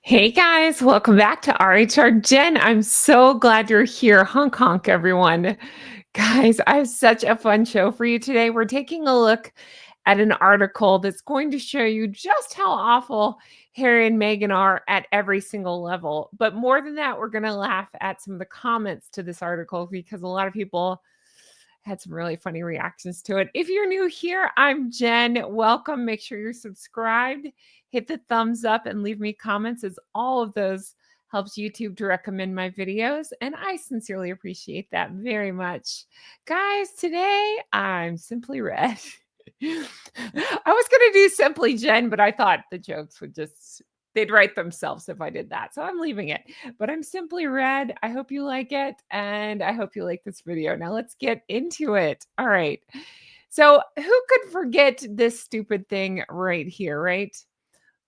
Hey guys, welcome back to RHR Jen. I'm so glad you're here. Honk honk, everyone. Guys, I have such a fun show for you today. We're taking a look at an article that's going to show you just how awful Harry and Meghan are at every single level. But more than that, we're going to laugh at some of the comments to this article because a lot of people had some really funny reactions to it. If you're new here, I'm Jen. Welcome. Make sure you're subscribed. Hit the thumbs up and leave me comments, as all of those helps YouTube to recommend my videos. And I sincerely appreciate that very much. Guys, today I'm Simply Red. I was going to do Simply Jen, but I thought the jokes would they'd write themselves if I did that. So I'm leaving it. But I'm Simply Red. I hope you like it. And I hope you like this video. Now let's get into it. All right. So who could forget this stupid thing right here, right?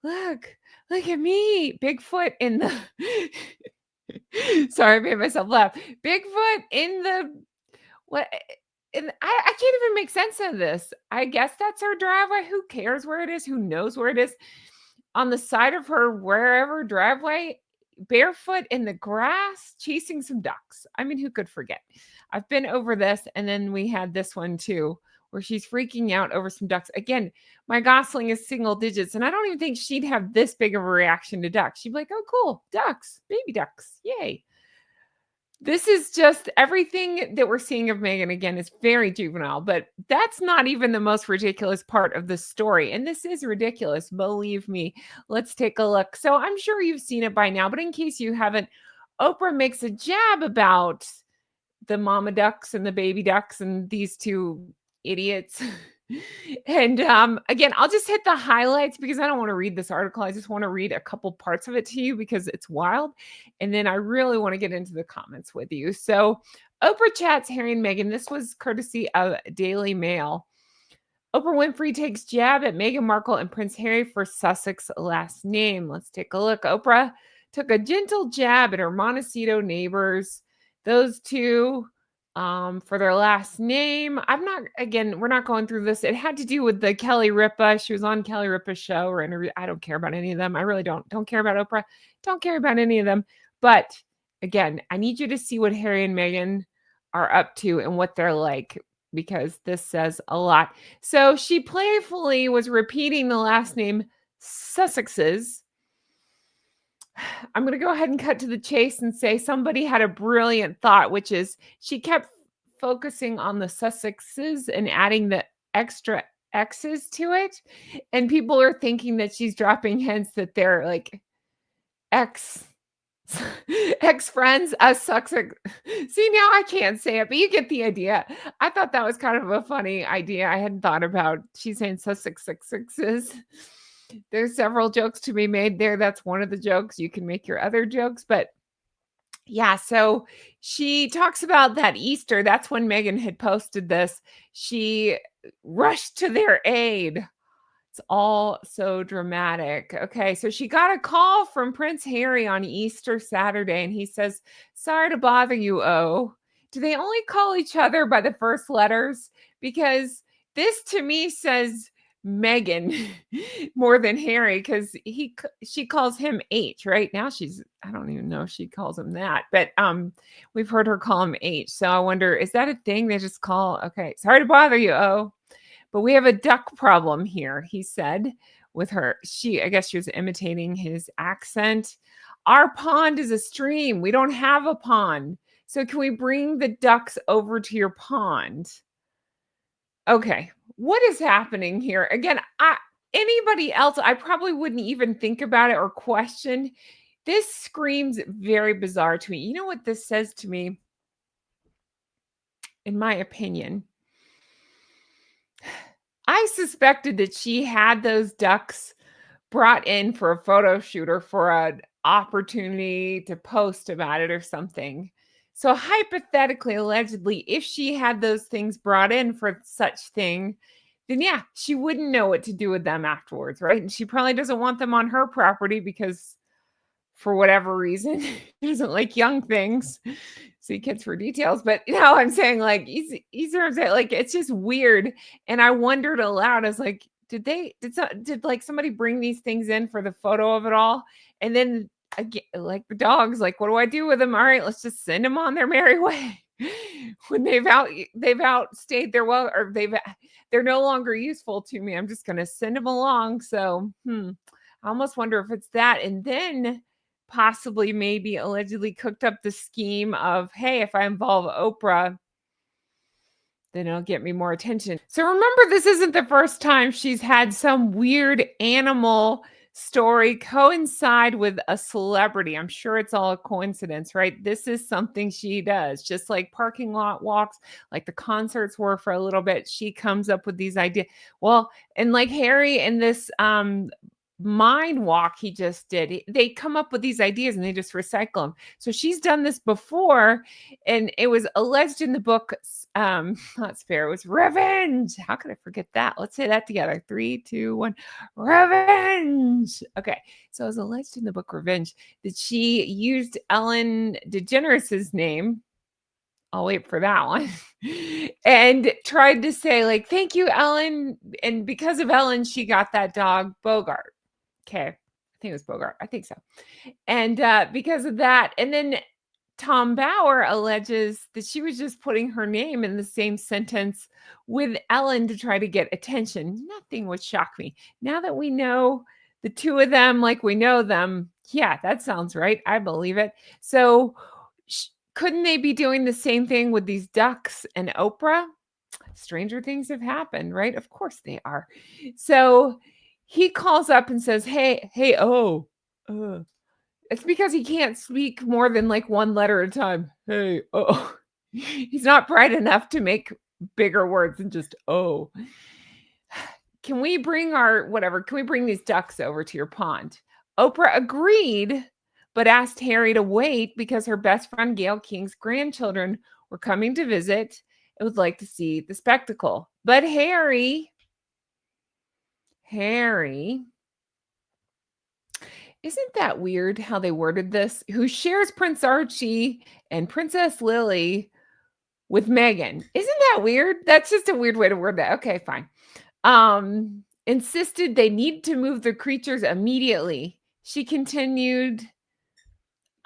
Look at me. Bigfoot in the sorry, I made myself laugh. Bigfoot in the what and I can't even make sense of this. I guess that's her driveway. Who cares where it is? Who knows where it is? On the side of her wherever driveway, barefoot in the grass, chasing some ducks. I mean, who could forget? I've been over this, and then we had this one too, where she's freaking out over some ducks. Again, my Gosling is single digits, and I don't even think she'd have this big of a reaction to ducks. She'd be like, oh, cool, ducks, baby ducks, yay. This is just everything that we're seeing of Meghan again is very juvenile, but that's not even the most ridiculous part of the story. And this is ridiculous, believe me. Let's take a look. So I'm sure you've seen it by now, but in case you haven't, Oprah makes a jab about the mama ducks and the baby ducks and these two idiots. And again, I'll just hit the highlights because I don't want to read this article. I just want to read a couple parts of it to you because it's wild. And then I really want to get into the comments with you. So Oprah chats Harry and Meghan. This was courtesy of Daily Mail. Oprah Winfrey takes jab at Meghan Markle and Prince Harry for Sussex last name. Let's take a look. Oprah took a gentle jab at her Montecito neighbors. Those two for their last name. We're not going through this. It had to do with the Kelly Ripa. She was on Kelly Ripa's show or interview. I don't care about any of them. I really don't care about Oprah. Don't care about any of them. But again, I need you to see what Harry and Meghan are up to and what they're like, because this says a lot. So she playfully was repeating the last name Sussex's. I'm going to go ahead and cut to the chase and say somebody had a brilliant thought, which is she kept focusing on the Sussexes and adding the extra X's to it. And people are thinking that she's dropping hints that they're like ex friends, us Sussex. See, now I can't say it, but you get the idea. I thought that was kind of a funny idea. I hadn't thought about she's saying Sussex Sussexes. There's several jokes to be made there. That's one of the jokes. You can make your other jokes, but yeah, so she talks about that Easter. That's when Meghan had posted this. She rushed to their aid. It's all so dramatic. Okay, so she got a call from Prince Harry on Easter Saturday, and he says, sorry to bother you, oh. Do they only call each other by the first letters? Because this to me says Meghan more than Harry, because she calls him H, right? Now I don't even know if she calls him that, but we've heard her call him H. So I wonder, is that a thing they just call? Okay, sorry to bother you, oh. But we have a duck problem here, he said with her. I guess she was imitating his accent. Our pond is a stream. We don't have a pond. So can we bring the ducks over to your pond? Okay, what is happening here? Again, anybody else, I probably wouldn't even think about it or question. This screams very bizarre to me. You know what this says to me? In my opinion, I suspected that she had those ducks brought in for a photo shoot or for an opportunity to post about it or something. So hypothetically, allegedly, if she had those things brought in for such thing, then yeah, she wouldn't know what to do with them afterwards, right? And she probably doesn't want them on her property because for whatever reason, she doesn't like young things. See kids for details, but you know, I'm saying like, like, it's just weird. And I wondered aloud, I was like, did like somebody bring these things in for the photo of it all? And then again, like the dogs, like, what do I do with them? All right, let's just send them on their merry way. When they've outstayed their well, or they're no longer useful to me. I'm just gonna send them along. So I almost wonder if it's that. And then possibly maybe allegedly cooked up the scheme of, hey, if I involve Oprah, then it'll get me more attention. So remember, this isn't the first time she's had some weird animal story coincide with a celebrity. I'm sure it's all a coincidence, right? This is something she does, just like parking lot walks, like the concerts were for a little bit. She comes up with these ideas. Well, and like Harry in this mind walk he just did, they come up with these ideas and they just recycle them. So she's done this before, and it was alleged in the book, that's fair, it was Revenge. How could I forget that? Let's say that together. 3, 2, 1. Revenge. Okay, so it was alleged in the book Revenge that she used Ellen DeGeneres's name. I'll wait for that one. And tried to say, like, thank you, Ellen. And because of Ellen, she got that dog, Bogart. Okay. I think it was Bogart. I think so. And because of that, and then Tom Bauer alleges that she was just putting her name in the same sentence with Ellen to try to get attention. Nothing would shock me. Now that we know the two of them, like we know them, yeah, that sounds right. I believe it. So couldn't they be doing the same thing with these ducks and Oprah? Stranger things have happened, right? Of course they are. So he calls up and says, hey, oh, it's because he can't speak more than like one letter at a time. Hey, oh, he's not bright enough to make bigger words than just, oh. Can we bring can we bring these ducks over to your pond? Oprah agreed, but asked Harry to wait because her best friend Gayle King's grandchildren were coming to visit and would like to see the spectacle. But Harry, isn't that weird how they worded this? Who shares Prince Archie and Princess Lily with Meghan. Isn't that weird? That's just a weird way to word that. Okay, fine. Insisted they need to move the creatures immediately. She continued,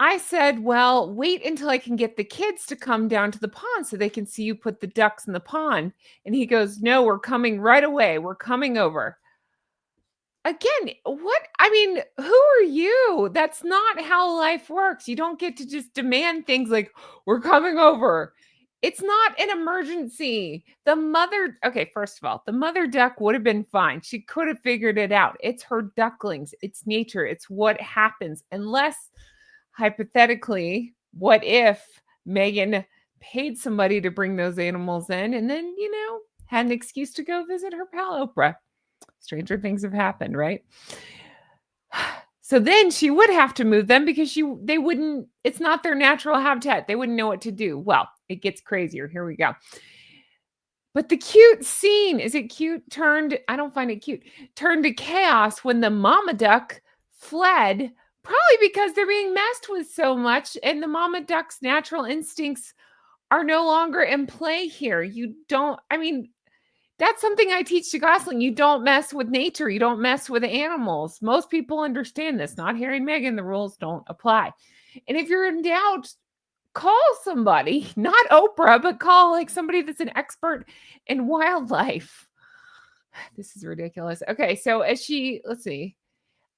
I said, well, wait until I can get the kids to come down to the pond so they can see you put the ducks in the pond. And he goes, no, we're coming right away. We're coming over. Again, what? I mean, who are you? That's not how life works. You don't get to just demand things like, we're coming over. It's not an emergency. Okay, first of all, the mother duck would have been fine. She could have figured it out. It's her ducklings. It's nature. It's what happens. Unless, hypothetically, what if Meghan paid somebody to bring those animals in and then, had an excuse to go visit her pal Oprah? Stranger things have happened, right? So then she would have to move them because they wouldn't, it's not their natural habitat. They wouldn't know what to do. Well, it gets crazier. Here we go. But the cute scene, is it cute? I don't find it cute, turned to chaos when the mama duck fled, probably because they're being messed with so much and the mama duck's natural instincts are no longer in play here. That's something I teach to Gosling. You don't mess with nature. You don't mess with animals. Most people understand this. Not Harry and Meghan. The rules don't apply. And if you're in doubt, call somebody, not Oprah, but call like somebody that's an expert in wildlife. This is ridiculous. Okay, so let's see,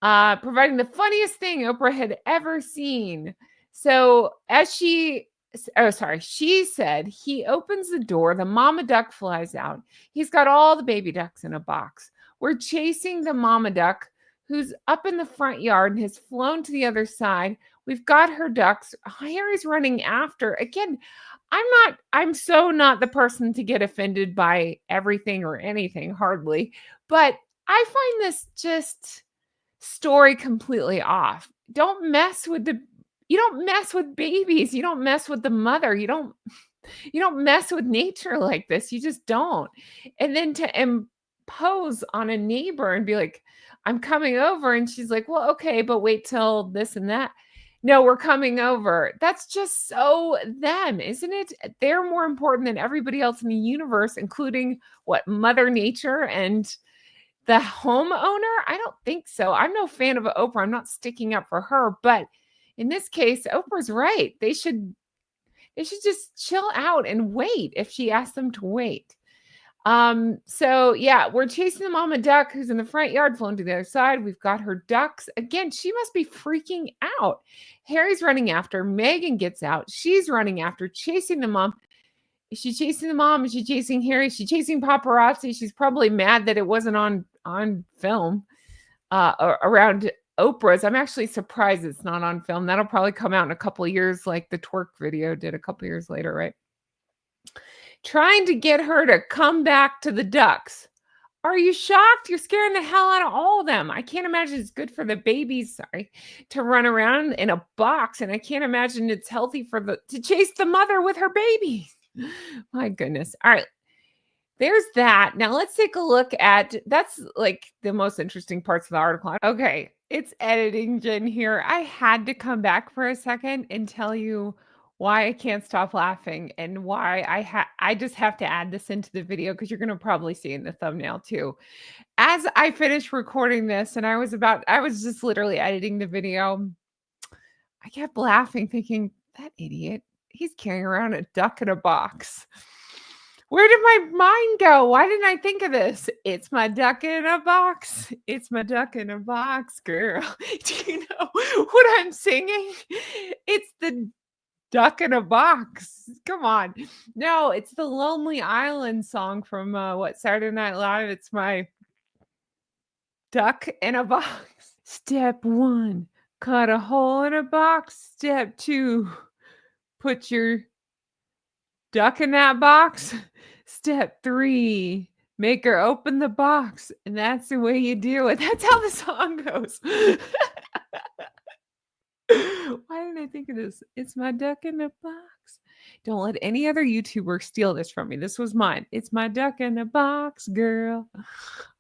providing the funniest thing Oprah had ever seen. So she said he opens the door, the mama duck flies out. He's got all the baby ducks in a box. We're chasing the mama duck who's up in the front yard and has flown to the other side. We've got her ducks. Harry's running after. Again, I'm so not the person to get offended by everything or anything, hardly. But I find this just story completely off. You don't mess with babies. You don't mess with the mother. You don't mess with nature like this. You just don't. And then to impose on a neighbor and be like, I'm coming over. And she's like, well, okay, but wait till this and that. No, we're coming over. That's just so them, isn't it? They're more important than everybody else in the universe, including Mother Nature. And The homeowner? I don't think so. I'm no fan of Oprah. I'm not sticking up for her, but in this case, Oprah's right. They should just chill out and wait if she asks them to wait. So yeah, we're chasing the mama duck who's in the front yard, flown to the other side. We've got her ducks. Again, she must be freaking out. Harry's running after. Meghan gets out. She's running after, chasing the mom. Is she chasing the mom? Is she chasing Harry? Is she chasing paparazzi? She's probably mad that it wasn't on film around Oprah's. I'm actually surprised it's not on film. That'll probably come out in a couple of years, like the twerk video did a couple of years later, right? Trying to get her to come back to the ducks. Are you shocked? You're scaring the hell out of all of them. I can't imagine it's good for the babies, to run around in a box, and I can't imagine it's healthy to chase the mother with her babies. My goodness. All right. There's that. Now let's take a look at, that's like the most interesting parts of the article. Okay, it's editing, Jen here. I had to come back for a second and tell you why I can't stop laughing and why I just have to add this into the video because you're going to probably see in the thumbnail too. As I finished recording this and I was just literally editing the video, I kept laughing thinking, that idiot, he's carrying around a duck in a box. Where did my mind go? Why didn't I think of this? It's my duck in a box. It's my duck in a box, girl. Do you know what I'm singing? It's the duck in a box. Come on. No, it's the Lonely Island song from Saturday Night Live. It's my duck in a box. Step 1, cut a hole in a box. Step 2, put your duck in that box. Step 3, make her open the box. And that's the way you do it. That's how the song goes. Why didn't I think of this? It's my duck in a box. Don't let any other YouTuber steal this from me. This was mine. It's my duck in a box, girl.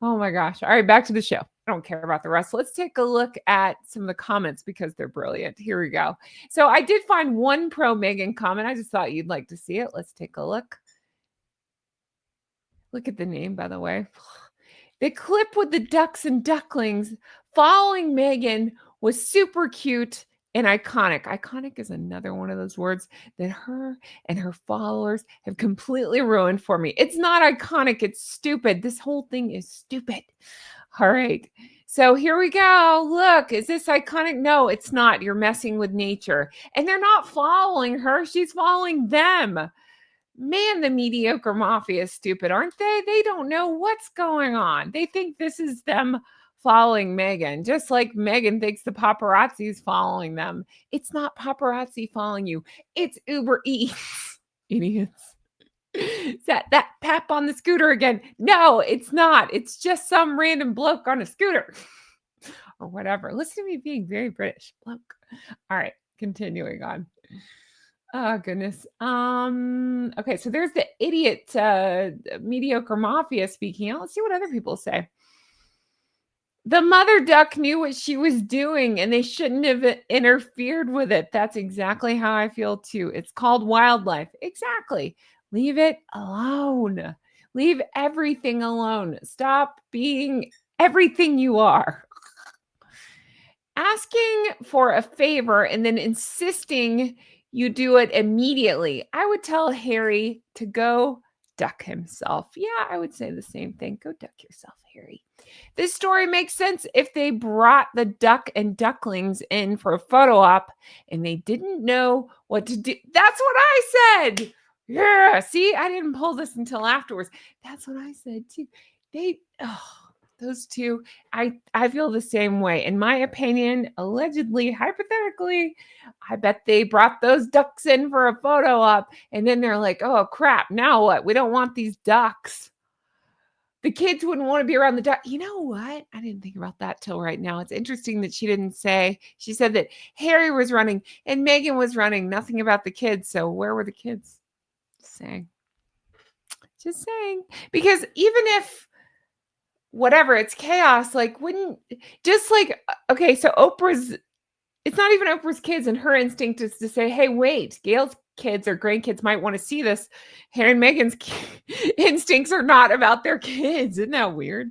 Oh my gosh. All right, back to the show. I don't care about the rest. Let's take a look at some of the comments because they're brilliant. Here we go. So I did find one pro Meghan comment. I just thought you'd like to see it. Let's take a look. Look at the name, by the way. The clip with the ducks and ducklings following Meghan was super cute and iconic. Iconic is another one of those words that her and her followers have completely ruined for me. It's not iconic. It's stupid. This whole thing is stupid. All right. So here we go. Look, is this iconic? No, it's not. You're messing with nature. And they're not following her. She's following them. Man, the mediocre mafia is stupid, aren't they? They don't know what's going on. They think this is them following Meghan, just like Meghan thinks the paparazzi is following them. It's not paparazzi following you. It's Uber Eats, idiots. Is that pap on the scooter again? No, it's not. It's just some random bloke on a scooter or whatever. Listen to me being very British. Bloke. All right, continuing on. Oh, goodness. Okay, so there's the idiot mediocre mafia speaking out. Let's see what other people say. The mother duck knew what she was doing and they shouldn't have interfered with it. That's exactly how I feel too. It's called wildlife. Exactly. Leave it alone. Leave everything alone. Stop being everything you are. Asking for a favor and then insisting you do it immediately. I would tell Harry to go duck himself. Yeah, I would say the same thing. Go duck yourself, Harry. This story makes sense if they brought the duck and ducklings in for a photo op and they didn't know what to do. That's what I said. Yeah, see, I didn't pull this until afterwards. That's what I said too. Those two, I feel the same way. In my opinion, allegedly, hypothetically, I bet they brought those ducks in for a photo op and then they're like, oh crap, now what? We don't want these ducks. The kids wouldn't want to be around the duck. You know what? I didn't think about that till right now. It's interesting that she didn't say, she said that Harry was running and Meghan was running, nothing about the kids. So where were the kids? Just saying. Because even if whatever, it's chaos, like okay, so it's not even Oprah's kids and her instinct is to say, hey, wait, Gail's kids or grandkids might want to see this. Harry and Meghan's instincts are not about their kids. Isn't that weird?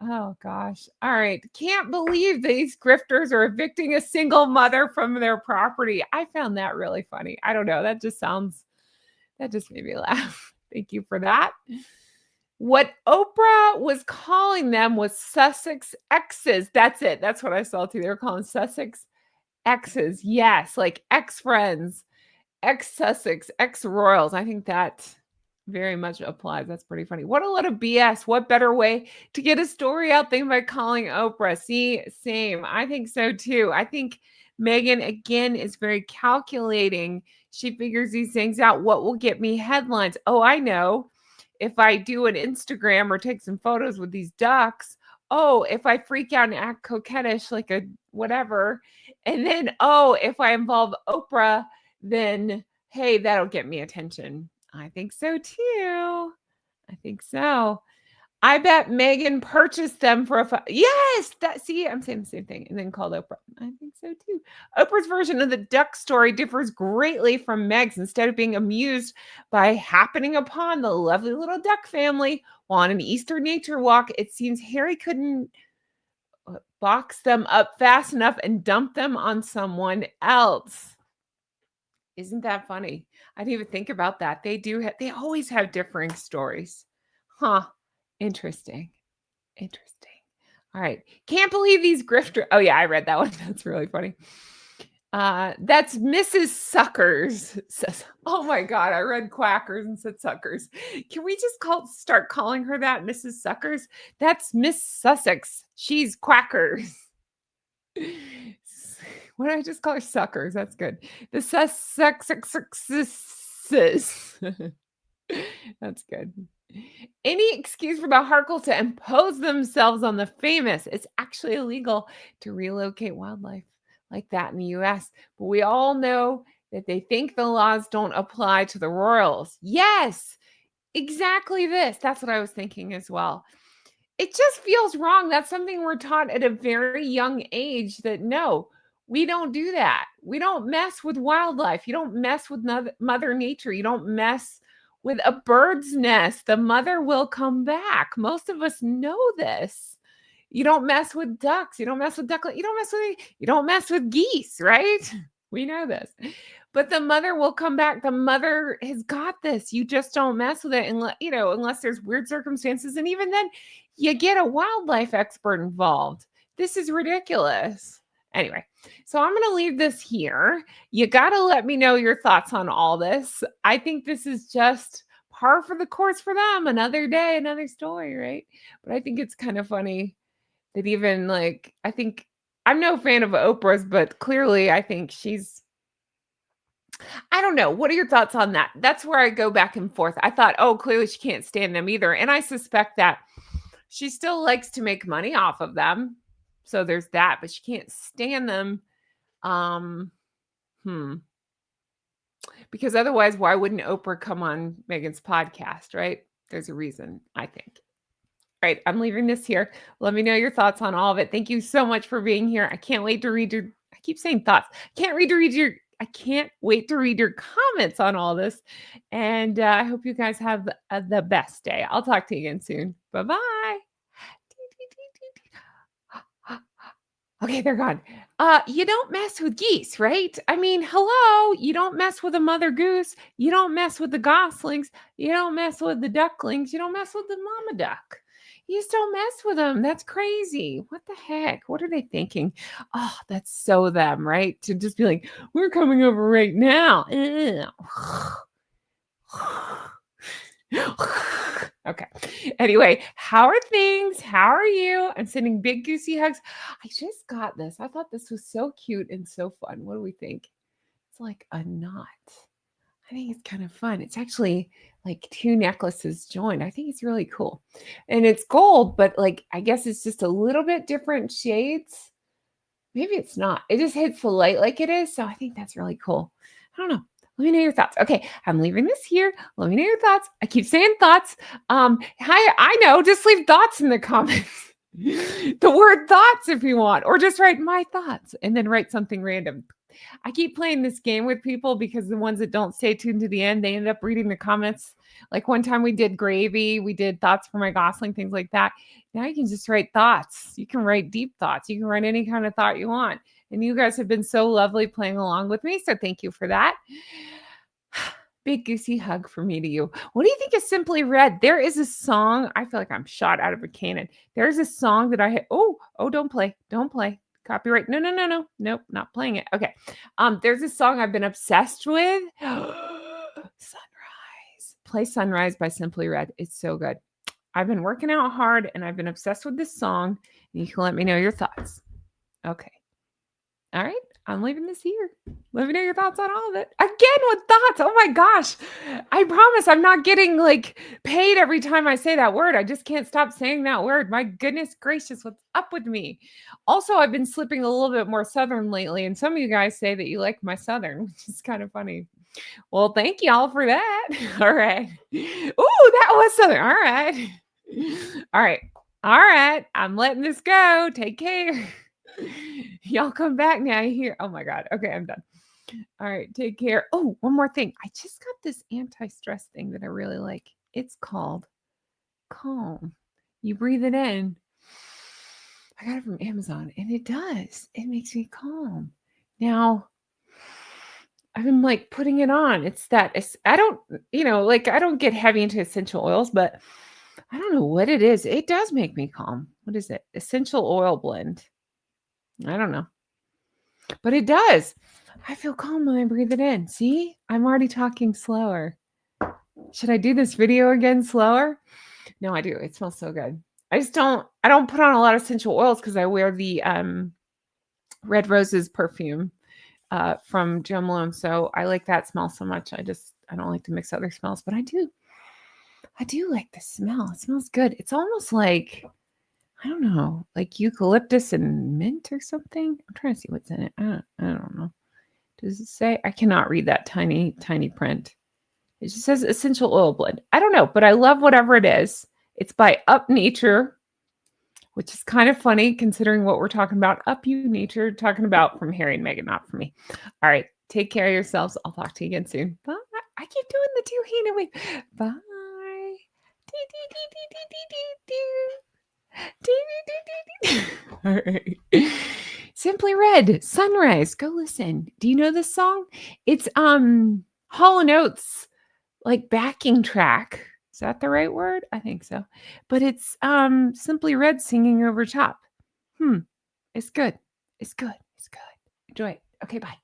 Oh gosh. All right. Can't believe these grifters are evicting a single mother from their property. I found that really funny. I don't know. That just made me laugh. Thank you for that. What Oprah was calling them was Sussex exes. That's it. That's what I saw too. They were calling Sussex exes. Yes, like ex-friends, ex-Sussex, ex-royals. I think that very much applies. That's pretty funny. What a lot of BS. What better way to get a story out than by calling Oprah? See, same. I think so too. I think Meghan, again, is very calculating. She figures these things out. What will get me headlines? Oh, I know. If I do an Instagram or take some photos with these ducks, oh, if I freak out and act coquettish like a whatever, and then, oh, if I involve Oprah, then hey, that'll get me attention. I think so too. I think so. I bet Meghan purchased them for yes, that see, I'm saying the same thing and then called Oprah. I think so too. Oprah's version of the duck story differs greatly from Meg's. Instead of being amused by happening upon the lovely little duck family while on an Easter nature walk, it seems Harry couldn't box them up fast enough and dump them on someone else. Isn't that funny? I didn't even think about that. They always have differing stories. Huh. Interesting. Interesting. All right. Can't believe these grifter. Oh yeah, I read that one. That's really funny. That's Mrs. Suckers says, oh my God, I read quackers and said suckers. Can we just start calling her that, Mrs. Suckers? That's Miss Sussex. She's quackers. What did I just call her? Suckers. That's good. The Sussexes. That's good. Any excuse for the Harkle to impose themselves on the famous. It's actually illegal to relocate wildlife like that in the US. But we all know that they think the laws don't apply to the royals. Yes, exactly this. That's what I was thinking as well. It just feels wrong. That's something we're taught at a very young age that no, we don't do that. We don't mess with wildlife. You don't mess with Mother Nature. You don't mess with a bird's nest. The mother will come back. Most of us know this. You don't mess with ducks. You don't mess with ducklings. You don't mess with geese, right? We know this. But the mother will come back. The mother has got this. You just don't mess with it unless there's weird circumstances. And even then, you get a wildlife expert involved. This is ridiculous. Anyway, so I'm going to leave this here. You got to let me know your thoughts on all this. I think this is just par for the course for them. Another day, another story, right? But I think it's kind of funny that even I think I'm no fan of Oprah's, but clearly I think I don't know. What are your thoughts on that? That's where I go back and forth. I thought, oh, clearly she can't stand them either. And I suspect that she still likes to make money off of them. So there's that, but she can't stand them. Because otherwise, why wouldn't Oprah come on Meghan's podcast, right? There's a reason, I think. All right, I'm leaving this here. Let me know your thoughts on all of it. Thank you so much for being here. I can't wait to read I keep saying thoughts. I can't wait to read your comments on all this. And I hope you guys have the best day. I'll talk to you again soon. Bye-bye. Okay, they're gone. You don't mess with geese, right? I mean, hello, you don't mess with a mother goose. You don't mess with the goslings. You don't mess with the ducklings. You don't mess with the mama duck. You just don't mess with them. That's crazy. What the heck? What are they thinking? Oh, that's so them, right? To just be like, we're coming over right now. Okay. Anyway, how are things? How are you? I'm sending big goosey hugs. I just got this. I thought this was so cute and so fun. What do we think? It's like a knot. I think it's kind of fun. It's actually like two necklaces joined. I think it's really cool. And it's gold, but I guess it's just a little bit different shades. Maybe it's not. It just hits the light like it is. So I think that's really cool. I don't know. Let me know your thoughts. Okay, I'm leaving this here. Let me know your thoughts. I keep saying thoughts. Hi, I know. Just leave thoughts in the comments. The word thoughts if you want, or just write my thoughts and then write something random. I keep playing this game with people because the ones that don't stay tuned to the end, they end up reading the comments. Like one time we did gravy, we did thoughts for my Gosling, things like that. Now you can just write thoughts. You can write deep thoughts. You can write any kind of thought you want. And you guys have been so lovely playing along with me. So thank you for that. Big goosey hug from me to you. What do you think of Simply Red? There is a song. I feel like I'm shot out of a cannon. There's a song that I had. Oh, don't play. Don't play. Copyright. No. Nope, not playing it. Okay. There's a song I've been obsessed with. Sunrise. Play Sunrise by Simply Red. It's so good. I've been working out hard and I've been obsessed with this song. You can let me know your thoughts. Okay. All right. I'm leaving this here. Let me know your thoughts on all of it. Again with thoughts. Oh my gosh. I promise I'm not getting like paid every time I say that word. I just can't stop saying that word. My goodness gracious, what's up with me? Also, I've been slipping a little bit more Southern lately, and some of you guys say that you like my Southern, which is kind of funny. Well, thank y'all for that. All right. Ooh, that was Southern. All right. All right. All right. I'm letting this go. Take care. Y'all come back now. You hear? Oh my God. Okay, I'm done. All right. Take care. Oh, one more thing. I just got this anti-stress thing that I really like. It's called Calm. You breathe it in. I got it from Amazon and it does. It makes me calm. Now, I've been like putting it on. I don't, I don't get heavy into essential oils, but I don't know what it is. It does make me calm. What is it? Essential oil blend. I don't know. But it does. I feel calm when I breathe it in. See? I'm already talking slower. Should I do this video again slower? No, I do. It smells so good. I don't put on a lot of essential oils because I wear the Red Roses perfume from Jo Malone. So I like that smell so much. I don't like to mix other smells, but I do. I do like the smell. It smells good. It's almost like, I don't know, like eucalyptus and mint or something. I'm trying to see what's in it. I don't know. Does it say? I cannot read that tiny, tiny print. It just says essential oil blend. I don't know, but I love whatever it is. It's by Up Nature, which is kind of funny considering what we're talking about. Up You Nature, talking about from Harry and Meghan, not from me. All right. Take care of yourselves. I'll talk to you again soon. Bye. I keep doing the two-handed wave. Bye. All right. Simply Red, Sunrise. Go listen. Do you know this song? It's Hall & Oates like backing track. Is that the right word? I think so. But it's Simply Red singing over top. It's good. It's good. It's good. Enjoy it. Okay, bye.